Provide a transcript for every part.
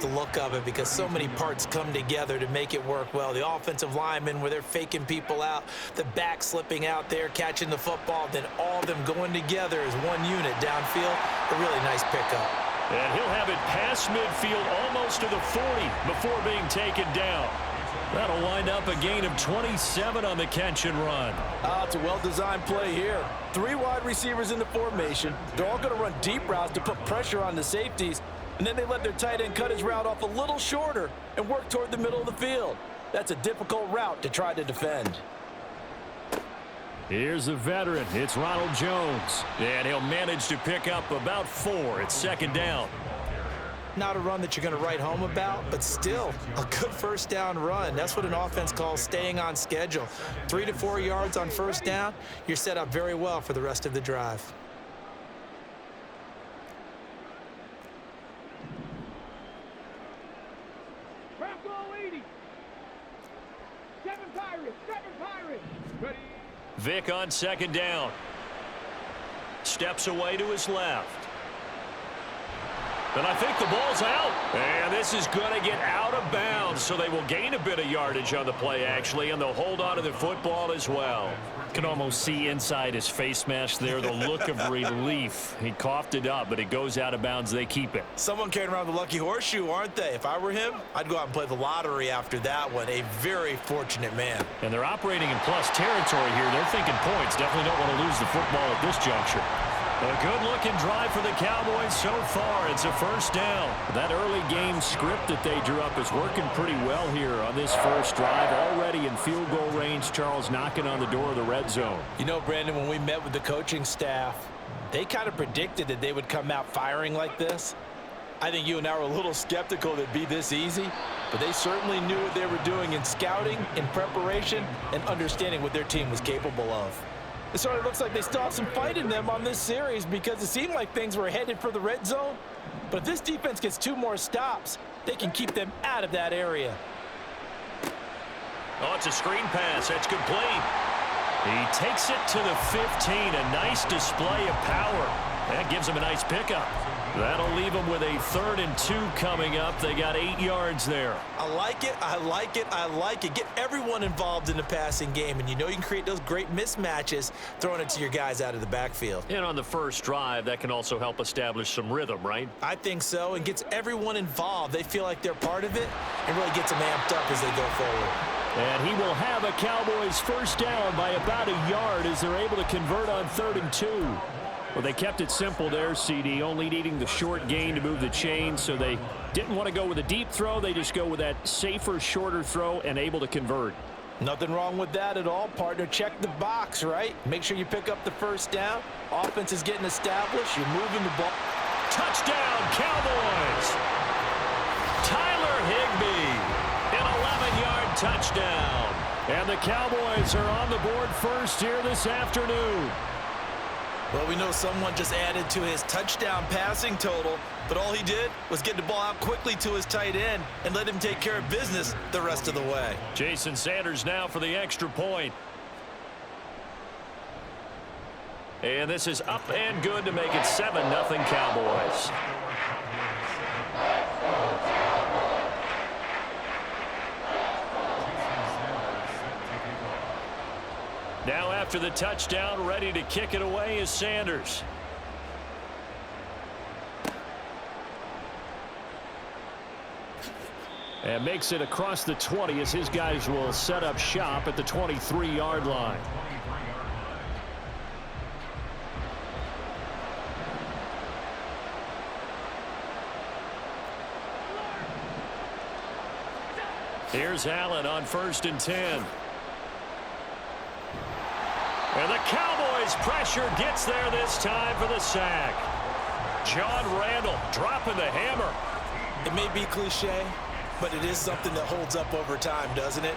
The look of it, because so many parts come together to make it work well. The offensive linemen, where they're faking people out, the back slipping out there, catching the football, then all of them going together as one unit downfield. A really nice pickup. And he'll have it past midfield almost to the 40 before being taken down. That'll wind up a gain of 27 on the catch and run. It's a well-designed play here. 3 wide receivers in the formation. They're all going to run deep routes to put pressure on the safeties. And then they let their tight end cut his route off a little shorter and work toward the middle of the field. That's a difficult route to try to defend. Here's a veteran. It's Ronald Jones. And he'll manage to pick up about 4. It's second down. Not a run that you're going to write home about, but still a good first down run. That's what an offense calls staying on schedule. 3 to 4 yards on first down. You're set up very well for the rest of the drive. Vick on second down. Steps away to his left. And I think the ball's out. And this is going to get out of bounds, so they will gain a bit of yardage on the play, actually, and they'll hold on to the football as well. Can almost see inside his face mask there the look of relief. He coughed it up, but it goes out of bounds. They keep it. Someone carrying around the lucky horseshoe, aren't they? If I were him, I'd go out and play the lottery after that one. A very fortunate man. And they're operating in plus territory here. They're thinking points. Definitely don't want to lose the football at this juncture. A good-looking drive for the Cowboys so far. It's a first down. That early game script that they drew up is working pretty well here on this first drive. Already in field goal range, Charles, knocking on the door of the red zone. You know, Brandon, when we met with the coaching staff, they kind of predicted that they would come out firing like this. I think you and I were a little skeptical that it'd be this easy, but they certainly knew what they were doing in scouting, in preparation, and understanding what their team was capable of. It sort of looks like they still have some fight in them on this series because it seemed like things were headed for the red zone. But if this defense gets 2 more stops, they can keep them out of that area. Oh, it's a screen pass. That's complete. He takes it to the 15. A nice display of power. That gives him a nice pickup. That'll leave them with a 3rd and 2 coming up. They got 8 yards there. I like it. I like it. I like it. Get everyone involved in the passing game, and you know you can create those great mismatches throwing it to your guys out of the backfield. And on the first drive, that can also help establish some rhythm, right? I think so, and gets everyone involved. They feel like they're part of it and really gets them amped up as they go forward. And he will have a Cowboys first down by about a yard as they're able to convert on 3rd and 2. Well, they kept it simple there, CD, only needing the short gain to move the chain, so they didn't want to go with a deep throw. They just go with that safer, shorter throw and able to convert. Nothing wrong with that at all, partner. Check the box, right? Make sure you pick up the first down. Offense is getting established. You're moving the ball. Touchdown, Cowboys! Tyler Higbee, an 11-yard touchdown. And the Cowboys are on the board first here this afternoon. Well, we know someone just added to his touchdown passing total, but all he did was get the ball out quickly to his tight end and let him take care of business the rest of the way. Jason Sanders now for the extra point. And this is up and good to make it 7-0 Cowboys. Now after the touchdown, ready to kick it away is Sanders. And makes it across the 20 as his guys will set up shop at the 23-yard line. Here's Allen on 1st and 10. And the Cowboys' pressure gets there this time for the sack. John Randall dropping the hammer. It may be cliche, but it is something that holds up over time, doesn't it?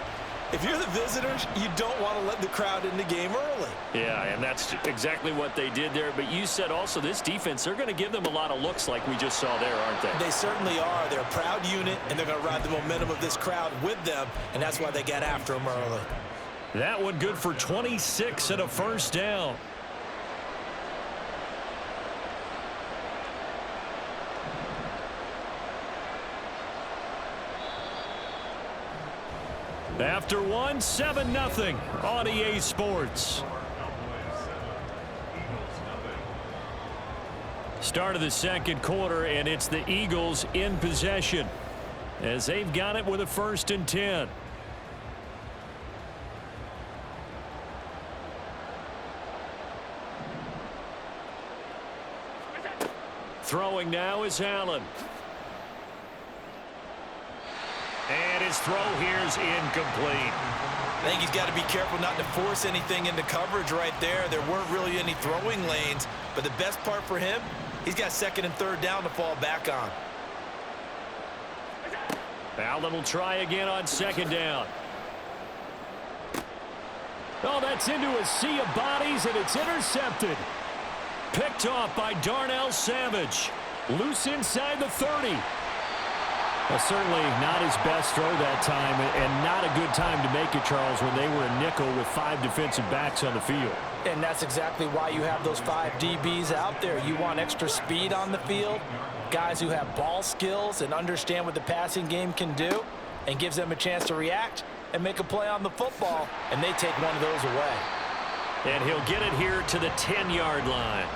If you're the visitors, you don't want to let the crowd in the game early. Yeah, and that's exactly what they did there. But you said also this defense, they're going to give them a lot of looks like we just saw there, aren't they? They certainly are. They're a proud unit, and they're going to ride the momentum of this crowd with them, and that's why they got after them early. That one good for 26 and a first down. After one, 7-0 on EA Sports. Start of the second quarter, and it's the Eagles in possession as they've got it with a 1st and 10. Throwing now is Allen. And his throw here's incomplete. I think he's got to be careful not to force anything into coverage right there. There weren't really any throwing lanes, but the best part for him, he's got 2nd and 3rd down to fall back on. Allen will try again on 2nd down. Oh, that's into a sea of bodies, and it's intercepted. Picked off by Darnell Savage. Loose inside the 30. Well, certainly not his best throw that time, and not a good time to make it, Charles, when they were a nickel with 5 defensive backs on the field. And that's exactly why you have those 5 DBs out there. You want extra speed on the field, guys who have ball skills and understand what the passing game can do, and gives them a chance to react and make a play on the football, and they take one of those away. And he'll get it here to the 10-yard line.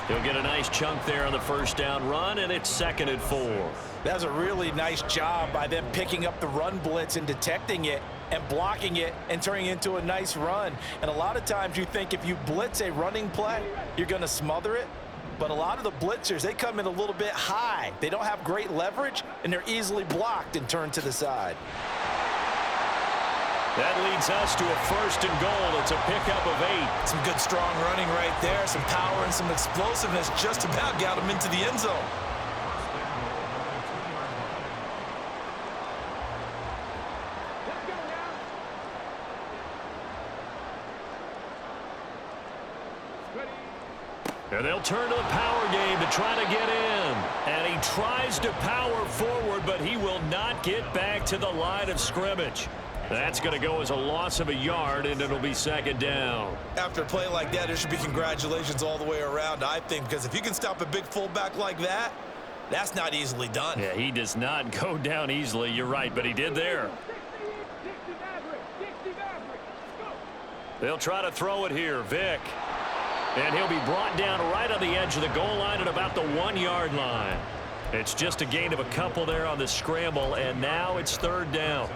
He'll get a nice chunk there on the 1st down run, and it's 2nd and 4. That was a really nice job by them picking up the run blitz and detecting it and blocking it and turning it into a nice run. And a lot of times you think if you blitz a running play, you're going to smother it. But a lot of the blitzers, they come in a little bit high. They don't have great leverage, and they're easily blocked and turned to the side. That leads us to a 1st and goal. It's a pickup of 8. Some good strong running right there. Some power and some explosiveness just about got him into the end zone. And they'll turn to the power game to try to get in. And he tries to power forward, but he will not get back to the line of scrimmage. That's going to go as a loss of a yard, and it'll be 2nd down. After a play like that, there should be congratulations all the way around, I think, because if you can stop a big fullback like that, that's not easily done. Yeah, he does not go down easily. You're right, but he did there. They'll try to throw it here. Vick. And he'll be brought down right on the edge of the goal line at about the 1-yard line. It's just a gain of a couple there on the scramble, and now it's 3rd down.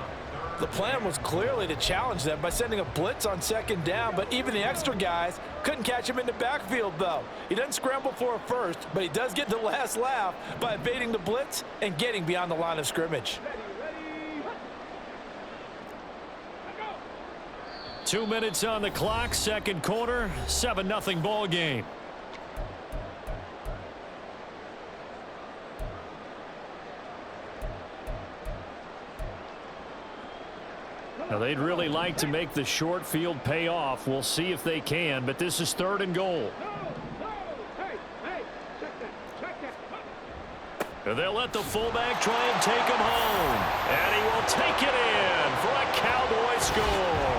The plan was clearly to challenge them by sending a blitz on 2nd down, but even the extra guys couldn't catch him in the backfield, though. He doesn't scramble for a first, but he does get the last laugh by evading the blitz and getting beyond the line of scrimmage. 2 minutes on the clock, 2nd quarter, 7-0 ball game. Now, they'd really like to make the short field pay off. We'll see if they can, but this is 3rd and goal. And they'll let the fullback try and take him home. And he will take it in for a Cowboy score.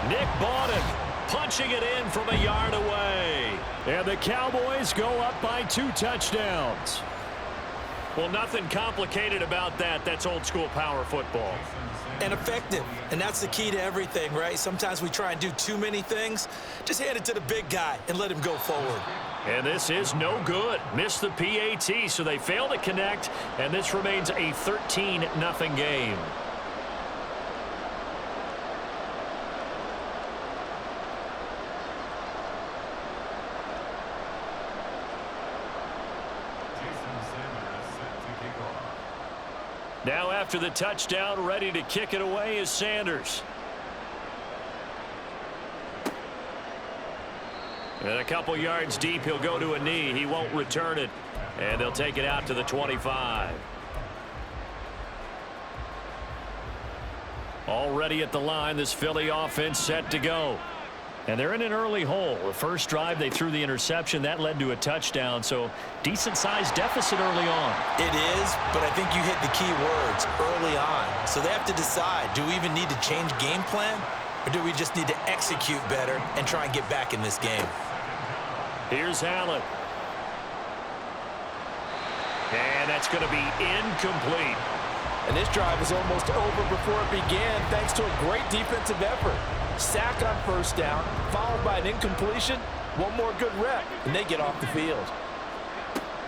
Nick Bawden punching it in from a yard away. And the Cowboys go up by 2 touchdowns. Well, nothing complicated about that. That's old school power football. And effective. And that's the key to everything, right? Sometimes we try and do too many things. Just hand it to the big guy and let him go forward. And this is no good. Missed the PAT, so they fail to connect, and this remains a 13-0 game. Now after the touchdown, ready to kick it away is Sanders. And a couple yards deep, he'll go to a knee. He won't return it. And they'll take it out to the 25. Already at the line, this Philly offense set to go. And they're in an early hole. The first drive, they threw the interception. That led to a touchdown, so decent-sized deficit early on. It is, but I think you hit the key words, early on. So they have to decide, do we even need to change game plan, or do we just need to execute better and try and get back in this game? Here's Allen. And that's going to be incomplete. And this drive is almost over before it began thanks to a great defensive effort. Sack on first down, followed by an incompletion. One more good rep, and they get off the field.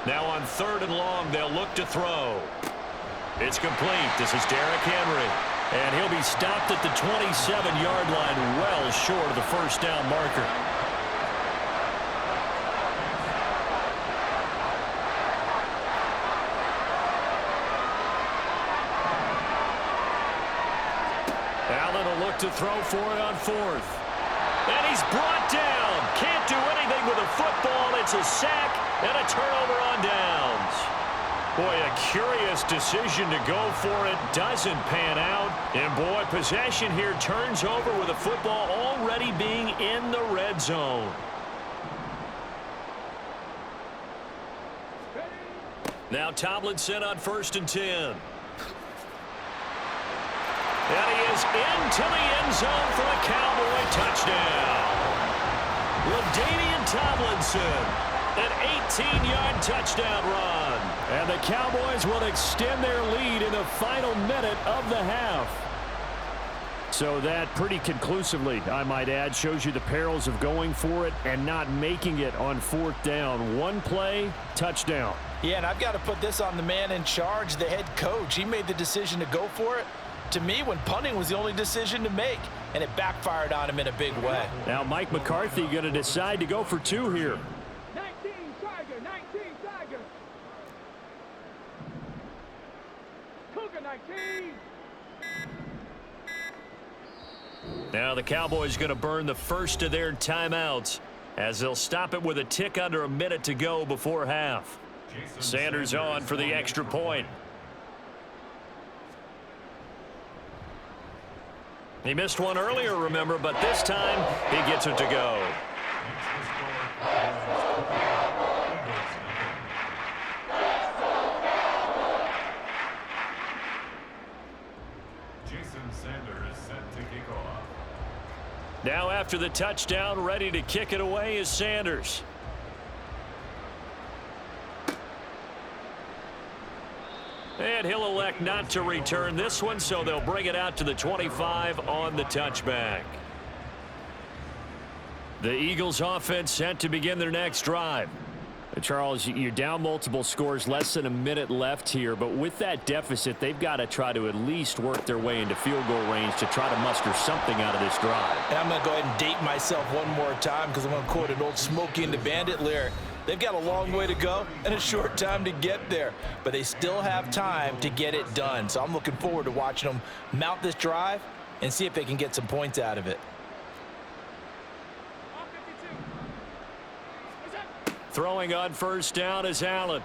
Now on 3rd and long, they'll look to throw. It's complete. This is Derrick Henry. And he'll be stopped at the 27-yard line, well short of the first down marker. Allen will look to throw for it on 4th. And he's brought down. Can't do anything with a football. It's a sack and a turnover on downs. Boy, a curious decision to go for it. Doesn't pan out. And, boy, possession here turns over with a football already being in the red zone. Now Tomlinson on 1st and 10. And he is into the end zone for a Cowboy touchdown. LaDainian Tomlinson, an 18-yard touchdown run. And the Cowboys will extend their lead in the final minute of the half. So that pretty conclusively, I might add, shows you the perils of going for it and not making it on 4th down. One play, touchdown. Yeah, and I've got to put this on the man in charge, the head coach. He made the decision to go for it. To me, when punting was the only decision to make, and it backfired on him in a big way. Now Mike McCarthy going to decide to go for 2 here. 19 Tiger, 19 Tiger. Cougar 19. Now the Cowboys going to burn the first of their timeouts as they'll stop it with a tick under a minute to go before half. Sanders on for the extra point. He missed one earlier, remember, but this time he gets it to go. Now after the touchdown, ready to kick it away is Sanders. And he'll elect not to return this one, so they'll bring it out to the 25 on the touchback. The Eagles offense set to begin their next drive. Charles, you're down multiple scores, less than a minute left here, but with that deficit, they've got to try to at least work their way into field goal range to try to muster something out of this drive. And I'm going to go ahead and date myself one more time because I'm going to quote an old Smokey and the Bandit lyric. They've got a long way to go and a short time to get there, but they still have time to get it done. So I'm looking forward to watching them mount this drive and see if they can get some points out of it. Throwing on first down is Allen.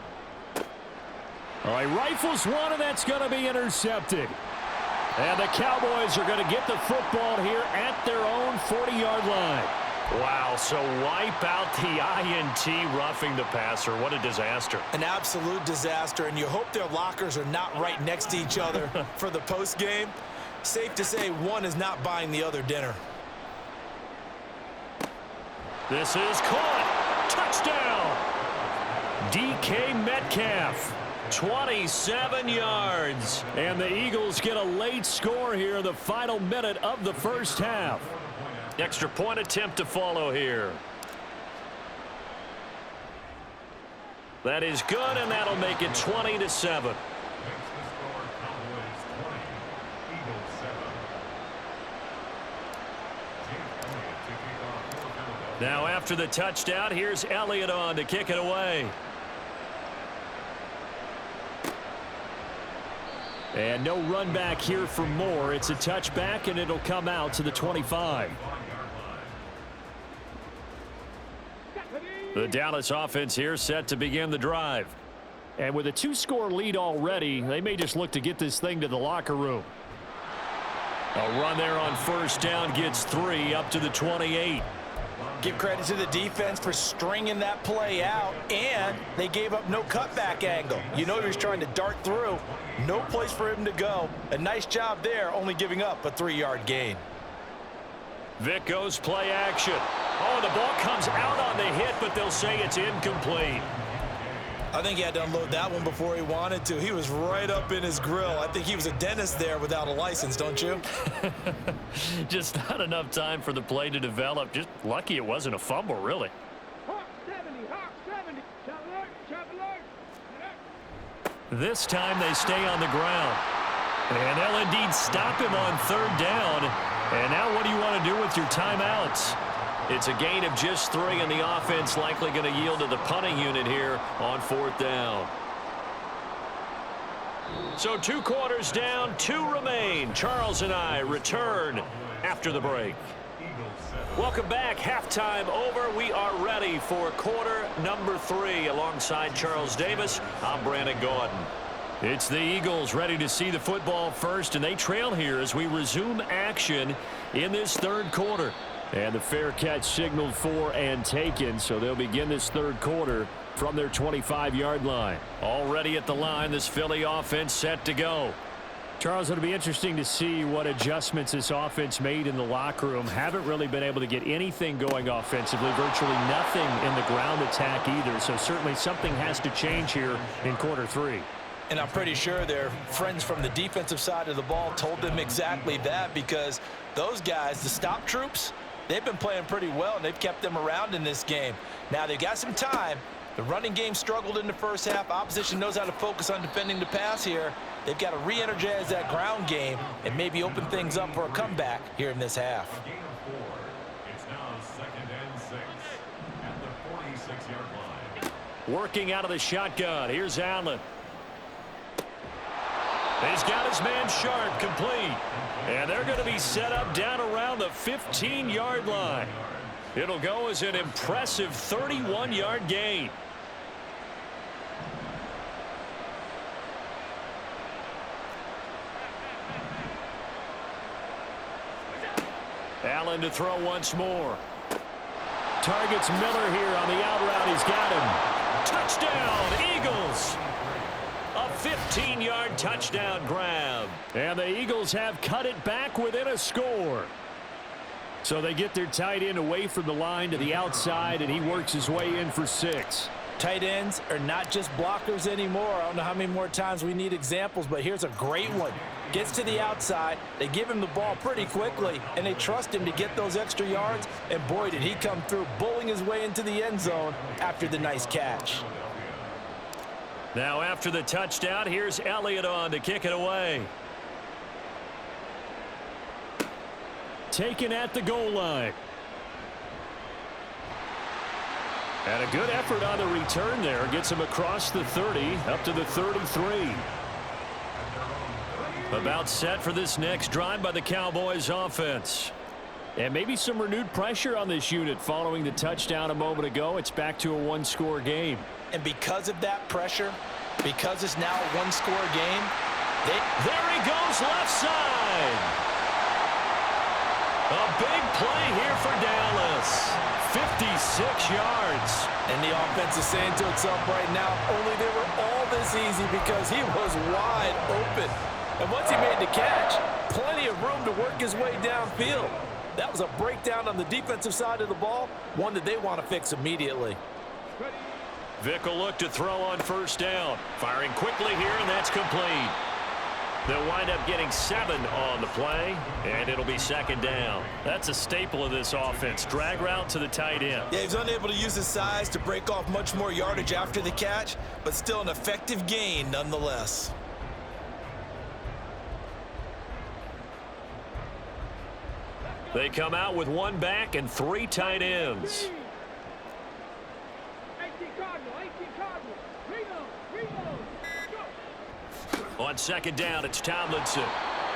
All right, rifles one, and that's going to be intercepted. And the Cowboys are going to get the football here at their own 40-yard line. Wow, so wipe out the INT roughing the passer. What a disaster. An absolute disaster, and you hope their lockers are not right next to each other for the postgame. Safe to say one is not buying the other dinner. This is caught. Touchdown. DK Metcalf, 27 yards. And the Eagles get a late score here in the final minute of the first half. Extra point attempt to follow here. That is good, and that'll make it 20-7. Now after the touchdown, here's Elliott on to kick it away. And no run back here for Moore. It's a touchback, and it'll come out to the 25. The Dallas offense here set to begin the drive. And with a 2-score lead already, they may just look to get this thing to the locker room. A run there on first down gets 3 up to the 28. Give credit to the defense for stringing that play out, and they gave up no cutback angle. You know he was trying to dart through. No place for him to go. A nice job there, only giving up a 3-yard gain. Vic goes play action. Oh, the ball comes out on the hit, but they'll say it's incomplete. I think he had to unload that one before he wanted to. He was right up in his grill. I think he was a dentist there without a license, don't you? Just not enough time for the play to develop. Just lucky it wasn't a fumble, really. Hawk 70, Hawk 70. Chop alert, chop alert. This time they stay on the ground. And they'll indeed stop him on third down. And now what do you want to do with your timeouts? It's a gain of just 3, and the offense likely going to yield to the punting unit here on fourth down. So 2 quarters down, 2 remain. Charles and I return after the break. Welcome back. Halftime over. We are ready for quarter number 3. Alongside Charles Davis, I'm Brandon Gordon. It's the Eagles ready to see the football first, and they trail here as we resume action in this third quarter. And the fair catch signaled for and taken, so they'll begin this third quarter from their 25-yard line. Already at the line, this Philly offense set to go. Charles, it'll be interesting to see what adjustments this offense made in the locker room. Haven't really been able to get anything going offensively, virtually nothing in the ground attack either, so certainly something has to change here in quarter 3. And I'm pretty sure their friends from the defensive side of the ball told them exactly that, because those guys, the stop troops, they've been playing pretty well, and they've kept them around in this game. Now, they've got some time. The running game struggled in the first half. Opposition knows how to focus on defending the pass here. They've got to re-energize that ground game and maybe open things up for a comeback here in this half. It's now 2nd and 6 at the 46-yard line. Working out of the shotgun. Here's Allen. He's got his man Sharp complete. And they're going to be set up down around the 15-yard line. It'll go as an impressive 31-yard gain. Allen to throw once more. Targets Miller here on the out route. He's got him. Touchdown, Eagles. A 15-yard touchdown grab. And the Eagles have cut it back within a score. So they get their tight end away from the line to the outside, and he works his way in for 6. Tight ends are not just blockers anymore. I don't know how many more times we need examples, but here's a great one. Gets to the outside, they give him the ball pretty quickly, and they trust him to get those extra yards, and boy, did he come through, bowling his way into the end zone after the nice catch. Now after the touchdown, here's Elliott on to kick it away. Taken at the goal line. And a good effort on the return there. Gets him across the 30, up to the 33. About set for this next drive by the Cowboys offense. And maybe some renewed pressure on this unit following the touchdown a moment ago. It's back to a 1-score game. And because of that pressure, because it's now a 1-score game, there he goes left side. A big play here for Dallas. 56 yards. And the offense is saying to itself right now, only they were all this easy because he was wide open. And once he made the catch, plenty of room to work his way downfield. That was a breakdown on the defensive side of the ball, one that they want to fix immediately. Vick will look to throw on first down. Firing quickly here, and that's complete. They'll wind up getting 7 on the play, and it'll be 2nd down. That's a staple of this offense. Drag route to the tight end. Yeah, he's unable to use his size to break off much more yardage after the catch, but still an effective gain nonetheless. They come out with 1 back and 3 tight ends. 18 Cardinal, 18 Cardinal. Reload. Go. On 2nd down, it's Tomlinson.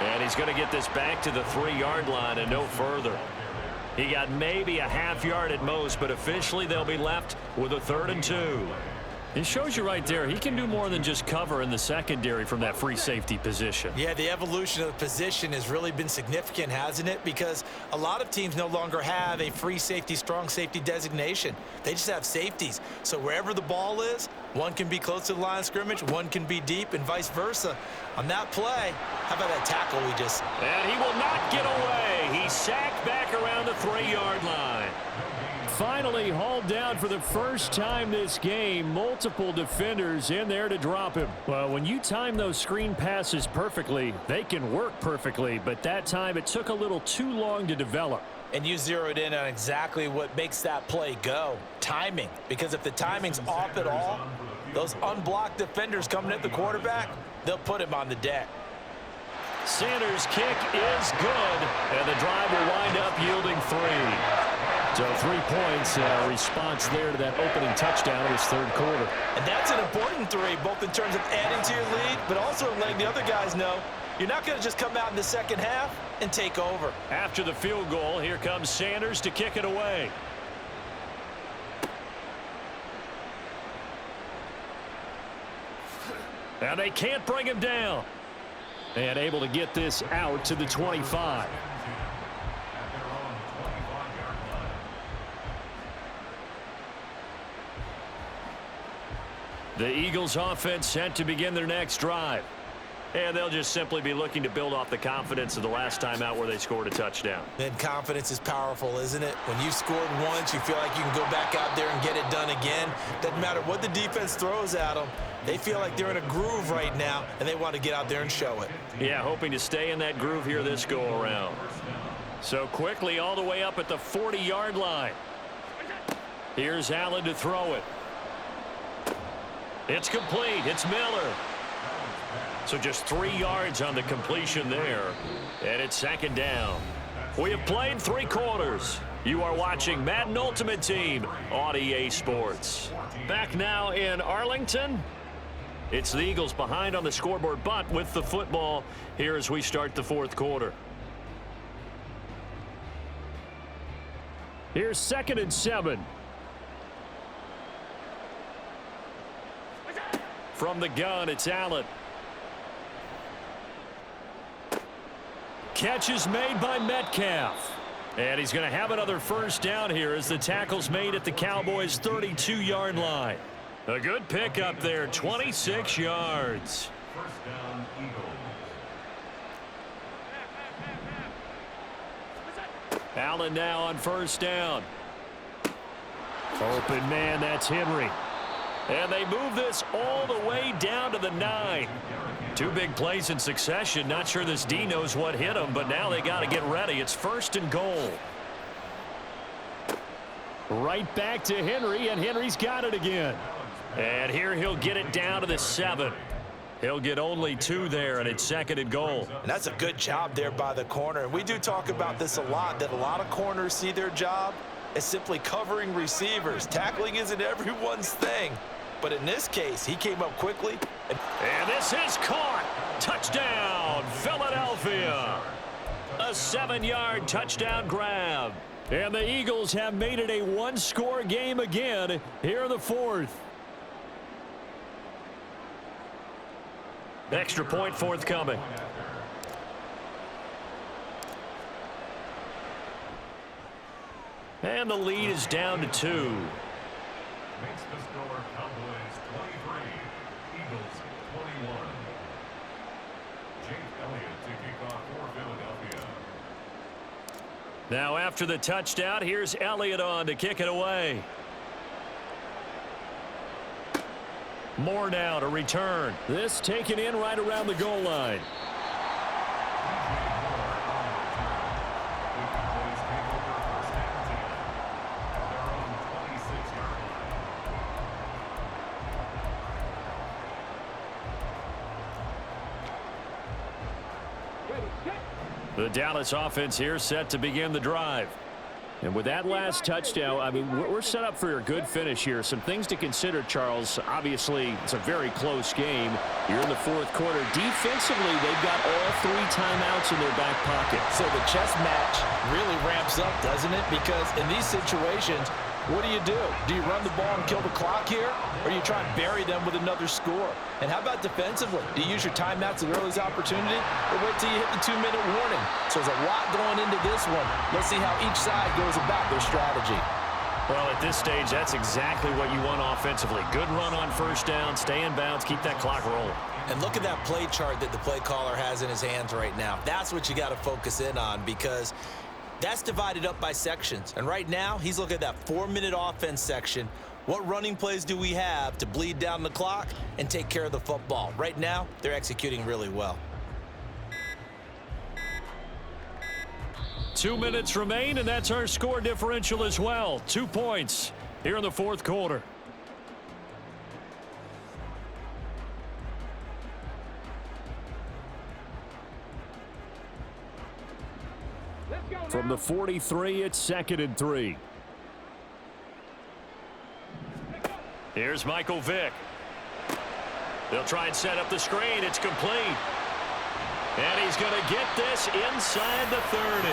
And he's going to get this back to the 3-yard line and no further. He got maybe a half yard at most, but officially they'll be left with a 3rd and 2. It shows you right there, he can do more than just cover in the secondary from that free safety position. Yeah, the evolution of the position has really been significant, hasn't it? Because a lot of teams no longer have a free safety, strong safety designation. They just have safeties. So wherever the ball is, one can be close to the line of scrimmage, one can be deep, and vice versa. On that play, how about that tackle we just... And he will not get away. He's sacked back around the 3-yard line. finally hauled down for the first time this game. Multiple defenders in there to drop him. Well, when you time those screen passes perfectly, they can work perfectly, but that time it took a little too long to develop. And you zeroed in on exactly what makes that play go. Timing. Because if the timing's off at all, those unblocked defenders coming at the quarterback, they'll put him on the deck. Sanders' kick is good, and the drive will wind up yielding 3. So 3 points, response there to that opening touchdown in this third quarter. And that's an important 3, both in terms of adding to your lead, but also in letting the other guys know you're not going to just come out in the second half and take over. After the field goal, here comes Sanders to kick it away. And they can't bring him down. And able to get this out to the 25. The Eagles offense set to begin their next drive. And they'll just simply be looking to build off the confidence of the last time out where they scored a touchdown. And confidence is powerful, isn't it? When you scored once, you feel like you can go back out there and get it done again. Doesn't matter what the defense throws at them. They feel like they're in a groove right now, and they want to get out there and show it. Yeah, hoping to stay in that groove here this go-around. So quickly all the way up at the 40-yard line. Here's Allen to throw it. It's complete. It's Miller. So just 3 yards on the completion there. And it's second down. We have played 3 quarters. You are watching Madden Ultimate Team on EA Sports. Back now in Arlington. It's the Eagles behind on the scoreboard, but with the football here as we start the fourth quarter. Here's 2nd and 7. From the gun, it's Allen. Catch is made by Metcalf. And he's going to have another first down here as the tackle's made at the Cowboys' 32-yard line. A good pickup there, 26 yards. First down, Eagles. Allen now on first down. Open man, that's Henry. And they move this all the way down to the 9. 2 big plays in succession. Not sure this D knows what hit him, but now they got to get ready. It's 1st and goal. Right back to Henry, and Henry's got it again. And here he'll get it down to the 7. He'll get only 2 there, and it's 2nd and goal. And that's a good job there by the corner. And we do talk about this a lot, that a lot of corners see their job as simply covering receivers. Tackling isn't everyone's thing. But in this case, he came up quickly. And this is caught. Touchdown, Philadelphia. A 7-yard touchdown grab. And the Eagles have made it a 1-score game again here in the 4th. Extra point forthcoming. And the lead is down to 2. Makes the score Cowboys 23, Eagles 21. Jake Elliott to kick off for Philadelphia. Now after the touchdown, here's Elliott on to kick it away. Moore now to return. This taken in right around the goal line. The Dallas offense here set to begin the drive. And with that last touchdown, I mean, we're set up for a good finish here. Some things to consider, Charles. Obviously, it's a very close game. You're in the 4th quarter. Defensively, they've got all 3 timeouts in their back pocket. So the chess match really ramps up, doesn't it? Because in these situations, what do? Do you run the ball and kill the clock here? Or do you try and bury them with another score? And how about defensively? Do you use your timeouts at early opportunity? Or wait till you hit the 2-minute warning? So there's a lot going into this one. Let's see how each side goes about their strategy. Well, at this stage, that's exactly what you want offensively. Good run on first down, stay in bounds, keep that clock rolling. And look at that play chart that the play caller has in his hands right now. That's what you got to focus in on, because That's divided up by sections. And right now, he's looking at that 4-minute offense section. What running plays do we have to bleed down the clock and take care of the football? Right now, they're executing really well. 2 minutes remain, and that's our score differential as well. 2 points here in the fourth quarter. From the 43, it's 2nd and 3. Here's Michael Vick. They'll try and set up the screen. It's complete. And he's going to get this inside the 30.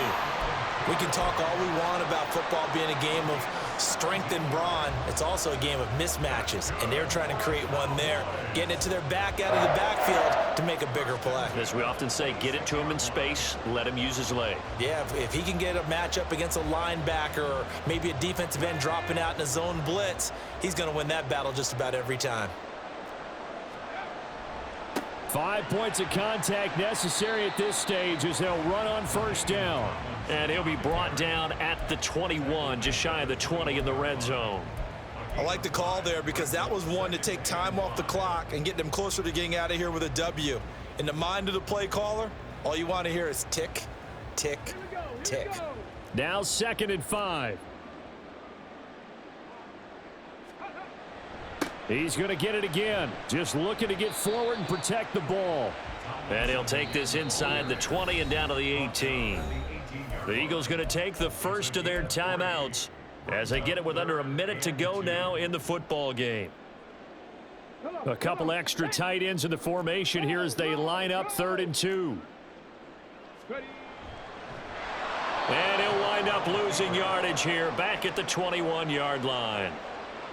We can talk all we want about football being a game of strength and brawn. It's also a game of mismatches, and they're trying to create one there, getting it to their back out of the backfield to make a bigger play. As we often say, get it to him in space, let him use his leg. Yeah, if he can get a matchup against a linebacker or maybe a defensive end dropping out in a zone blitz, he's going to win that battle just about every time. 5 points of contact necessary at this stage as they'll run on first down. And he'll be brought down at the 21, just shy of the 20 in the red zone. I like the call there because that was one to take time off the clock and get them closer to getting out of here with a W. In the mind of the play caller, all you want to hear is tick, tick, tick. Now 2nd and 5. He's going to get it again. Just looking to get forward and protect the ball. And he'll take this inside the 20 and down to the 18. The Eagles going to take the first of their timeouts as they get it with under a minute to go now in the football game. A couple extra tight ends in the formation here as they line up 3rd and 2. And he'll wind up losing yardage here back at the 21-yard line.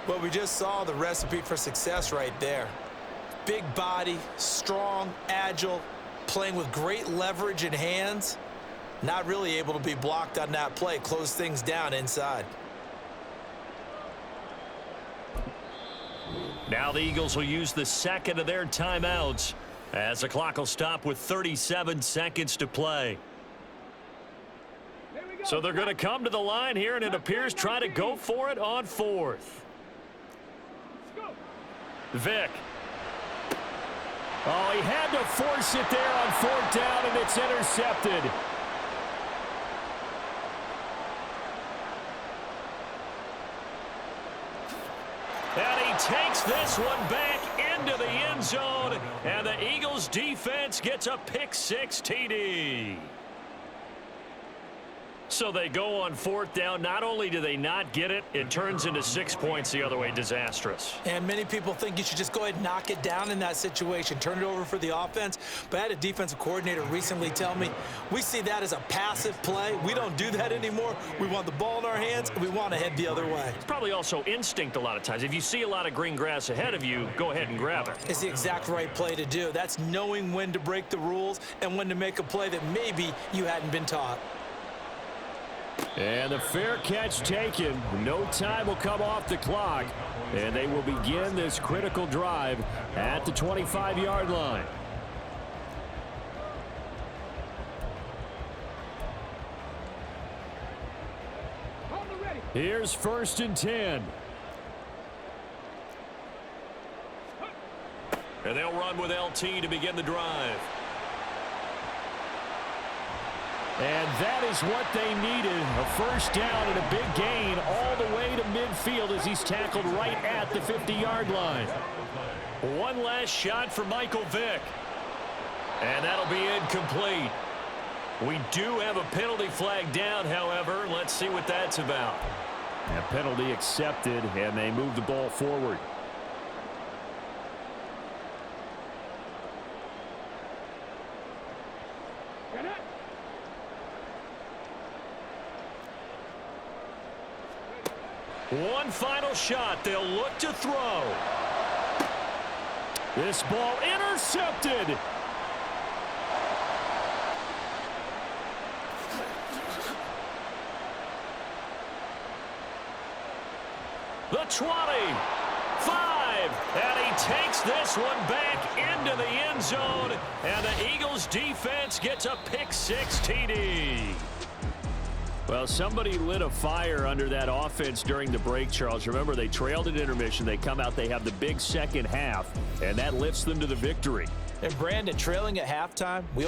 Well, we just saw the recipe for success right there. Big body, strong, agile, playing with great leverage in hands. Not really able to be blocked on that play. Close things down inside. Now the Eagles will use the second of their timeouts as the clock will stop with 37 seconds to play. So they're going to come to the line here, and it appears try to go for it on 4th. Vick. Oh, he had to force it there on 4th down, and it's intercepted. And he takes this one back into the end zone, and the Eagles defense gets a pick-6 TD. So they go on 4th down. Not only do they not get it, it turns into 6 points the other way. Disastrous. And many people think you should just go ahead and knock it down in that situation. Turn it over for the offense. But I had a defensive coordinator recently tell me, we see that as a passive play. We don't do that anymore. We want the ball in our hands, and we want to head the other way. It's probably also instinct a lot of times. If you see a lot of green grass ahead of you, go ahead and grab it. It's the exact right play to do. That's knowing when to break the rules and when to make a play that maybe you hadn't been taught. And the fair catch taken. No time will come off the clock. And they will begin this critical drive at the 25-yard line. Here's 1st and 10. And they'll run with LT to begin the drive. And that is what they needed, a first down and a big gain all the way to midfield as he's tackled right at the 50-yard line. One last shot for Michael Vick. And that'll be incomplete. We do have a penalty flag down, however. Let's see what that's about. A penalty accepted, and they move the ball forward. One final shot. They'll look to throw. This ball intercepted. The 20. 5. And he takes this one back into the end zone. And the Eagles defense gets a pick-6 TD. Well, somebody lit a fire under that offense during the break, Charles. Remember, they trailed at intermission. They come out, they have the big second half, and that lifts them to the victory. And Brandon, trailing at halftime, we